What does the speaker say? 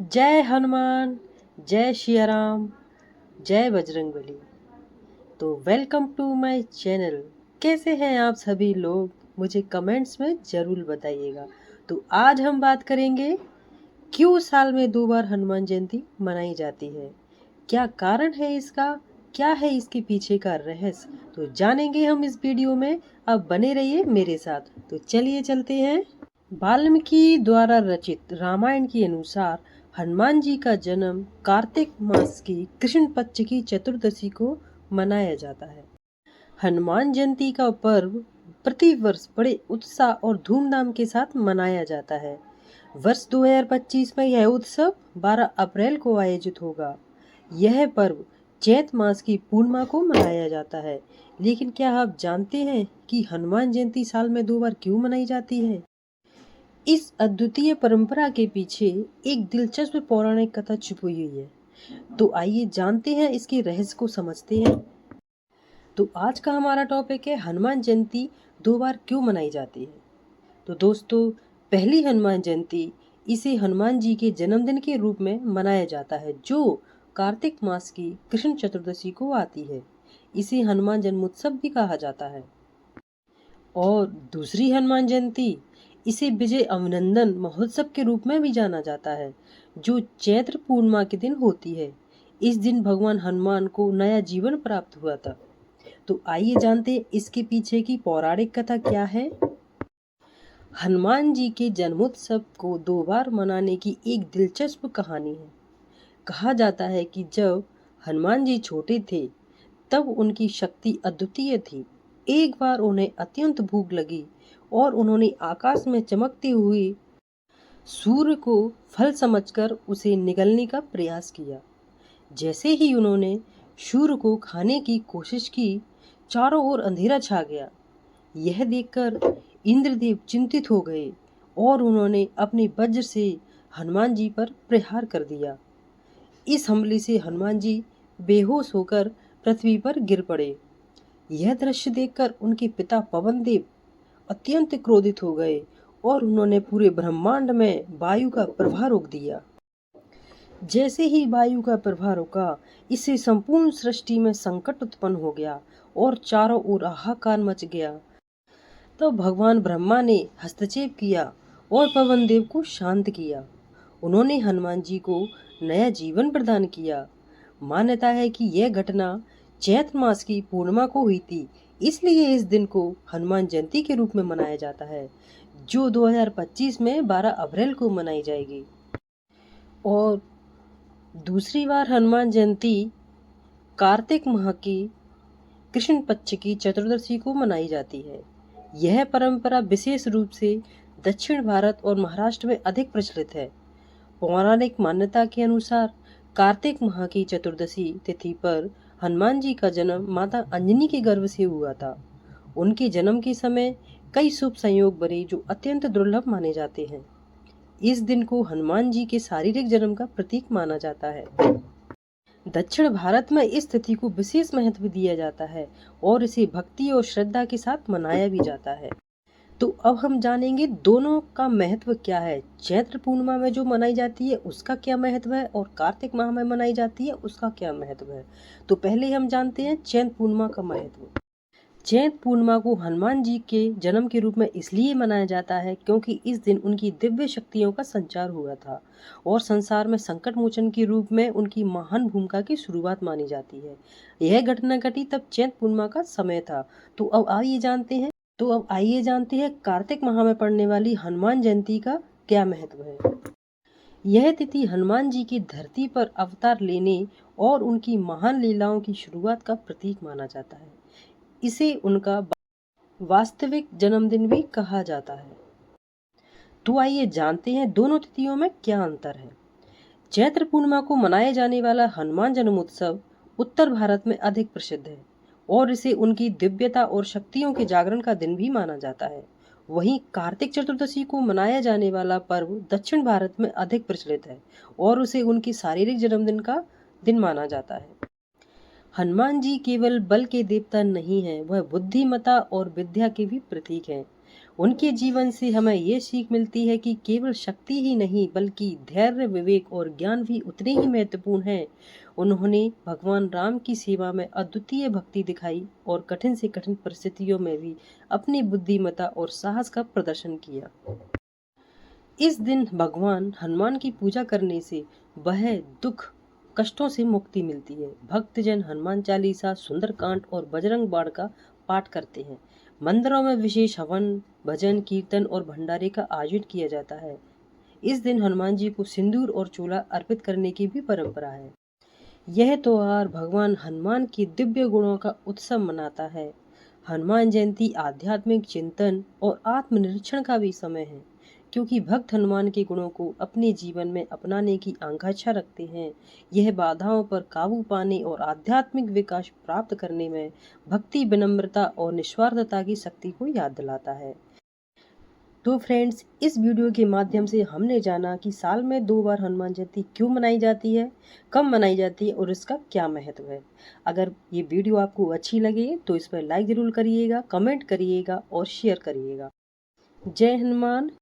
जय हनुमान, जय सिया राम, जय बजरंगबली। तो वेलकम टू माय चैनल। कैसे हैं आप सभी लोग? मुझे कमेंट्स में ज़रूर बताइएगा। तो आज हम बात करेंगे क्यों साल में 2 बार हनुमान जयंती मनाई जाती है, क्या कारण है इसका, क्या है इसके पीछे का रहस्य, तो जानेंगे हम इस वीडियो में। अब बने रहिए मेरे साथ। तो चलिए चलते हैं। वाल्मीकि द्वारा रचित रामायण के अनुसार हनुमान जी का जन्म कार्तिक मास की कृष्ण पक्ष की चतुर्दशी को मनाया जाता है। हनुमान जयंती का पर्व प्रति वर्ष बड़े उत्साह और धूमधाम के साथ मनाया जाता है। वर्ष 2025 में यह उत्सव 12 अप्रैल को आयोजित होगा। यह पर्व चैत मास की पूर्णिमा को मनाया जाता है। लेकिन क्या आप जानते हैं कि हनुमान जयंती साल में 2 बार क्यों मनाई जाती है? इस अद्वितीय परंपरा के पीछे एक दिलचस्प पौराणिक कथा छुपी हुई है। तो आइए जानते हैं, इसके रहस्य को समझते हैं। तो आज का हमारा टॉपिक है हनुमान जयंती 2 बार क्यों मनाई जाती है। तो दोस्तों, पहली हनुमान जयंती, इसे हनुमान जी के जन्मदिन के रूप में मनाया जाता है, जो कार्तिक मास की कृष्ण चतुर्दशी को आती है। इसे हनुमान जन्मोत्सव भी कहा जाता है। और दूसरी हनुमान जयंती, इसे विजय अभिनंदन महोत्सव के रूप में भी जाना जाता है, जो चैत्र पूर्णिमा के दिन होती है। इस दिन भगवान हनुमान को नया जीवन प्राप्त हुआ था। तो आइए जानते हैं इसके पीछे की पौराणिक कथा क्या है। हनुमान जी के जन्मोत्सव को 2 बार मनाने की एक दिलचस्प कहानी है। कहा जाता है कि जब हनुमान जी छोटे थे, तब उनकी शक्ति अद्वितीय थी। एक बार उन्हें अत्यंत भूख लगी और उन्होंने आकाश में चमकते हुए सूर्य को फल समझकर उसे निगलने का प्रयास किया। जैसे ही उन्होंने सूर्य को खाने की कोशिश की, चारों ओर अंधेरा छा गया। यह देखकर इंद्रदेव चिंतित हो गए और उन्होंने अपने वज्र से हनुमान जी पर प्रहार कर दिया। इस हमले से हनुमान जी बेहोश होकर पृथ्वी पर गिर पड़े। यह दृश्य देखकर उनके पिता पवन देव अत्यंत क्रोधित हो गए और उन्होंने पूरे ब्रह्मांड में वायु का प्रवाह रोक दिया। जैसे ही वायु का प्रवाह रुका, इससे संपूर्ण सृष्टि में संकट उत्पन्न हो गया और चारों ओर हाहाकार मच गया। तब भगवान ब्रह्मा ने हस्तक्षेप किया और पवन देव को शांत किया। उन्होंने हनुमान जी को नया जीवन प्रदान किया। मान्यता है कि यह घटना चैत्र मास की पूर्णिमा को हुई थी, इसलिए इस दिन को हनुमान जयंती के रूप में मनाया जाता है, जो 2025 में 12 अप्रैल को मनाई जाएगी। और दूसरी बार हनुमान जयंती कार्तिक माह की कृष्ण पक्ष की चतुर्दशी को मनाई जाती है। यह परंपरा विशेष रूप से दक्षिण भारत और महाराष्ट्र में अधिक प्रचलित है। पौराणिक मान्यता के अनुसार कार्तिक माह की चतुर्दशी तिथि पर हनुमान जी का जन्म माता अंजनी के गर्भ से हुआ था। उनके जन्म के समय कई शुभ संयोग बने, जो अत्यंत दुर्लभ माने जाते हैं। इस दिन को हनुमान जी के शारीरिक जन्म का प्रतीक माना जाता है। दक्षिण भारत में इस तिथि को विशेष महत्व दिया जाता है और इसे भक्ति और श्रद्धा के साथ मनाया भी जाता है। तो अब हम जानेंगे दोनों का महत्व क्या है। चैत्र पूर्णिमा में जो मनाई जाती है उसका क्या महत्व है और कार्तिक माह में मनाई जाती है उसका क्या महत्व है। तो पहले हम जानते हैं चैत्र पूर्णिमा का महत्व। चैत्र पूर्णिमा को हनुमान जी के जन्म के रूप में इसलिए मनाया जाता है क्योंकि इस दिन उनकी दिव्य शक्तियों का संचार हुआ था और संसार में संकट मोचन के रूप में उनकी महान भूमिका की शुरुआत मानी जाती है। यह घटना घटी तब चैत्र पूर्णिमा का समय था। तो अब आइए जानते हैं कार्तिक माह में पड़ने वाली हनुमान जयंती का क्या महत्व है। यह तिथि हनुमान जी की धरती पर अवतार लेने और उनकी महान लीलाओं की शुरुआत का प्रतीक माना जाता है। इसे उनका वास्तविक जन्मदिन भी कहा जाता है। तो आइए जानते हैं दोनों तिथियों में क्या अंतर है। चैत्र पूर्णिमा को मनाया जाने वाला हनुमान जन्मोत्सव उत्तर भारत में अधिक प्रसिद्ध है और इसे उनकी दिव्यता और शक्तियों के जागरण का दिन भी माना जाता है। वहीं कार्तिक चतुर्दशी को मनाया जाने वाला पर्व दक्षिण भारत में अधिक प्रचलित है और उसे उनकी शारीरिक जन्मदिन का दिन माना जाता है। हनुमान जी केवल बल के देवता नहीं हैं, वह बुद्धिमता और विद्या के भी प्रतीक हैं। उनके जीवन से हमें ये सीख मिलती है कि केवल शक्ति ही नहीं बल्कि धैर्य, विवेक और ज्ञान भी उतने ही महत्वपूर्ण हैं। उन्होंने भगवान राम की सेवा में अद्वितीय भक्ति दिखाई और कठिन से कठिन परिस्थितियों में भी अपनी बुद्धिमत्ता और साहस का प्रदर्शन किया। इस दिन भगवान हनुमान की पूजा करने से वह दुख कष्टों से मुक्ति मिलती है। भक्तजन हनुमान चालीसा, सुंदरकांड और बजरंग बाण का पाठ करते हैं। मंदिरों में विशेष हवन, भजन, कीर्तन और भंडारे का आयोजन किया जाता है। इस दिन हनुमान जी को सिंदूर और चूड़ा अर्पित करने की भी परंपरा है। यह त्योहार भगवान हनुमान के दिव्य गुणों का उत्सव मनाता है। हनुमान जयंती आध्यात्मिक चिंतन और आत्मनिरीक्षण का भी समय है, क्योंकि भक्त हनुमान के गुणों को अपने जीवन में अपनाने की आकांक्षा रखते हैं। यह बाधाओं पर काबू पाने और आध्यात्मिक विकास प्राप्त करने में भक्ति, विनम्रता और निस्वार्थता की शक्ति को याद दिलाता है। तो फ्रेंड्स, इस वीडियो के माध्यम से हमने जाना कि साल में 2 बार हनुमान जयंती क्यों मनाई जाती है, कब मनाई जाती है और इसका क्या महत्व है। अगर ये वीडियो आपको अच्छी लगे तो इस पर लाइक ज़रूर करिएगा, कमेंट करिएगा और शेयर करिएगा। जय हनुमान।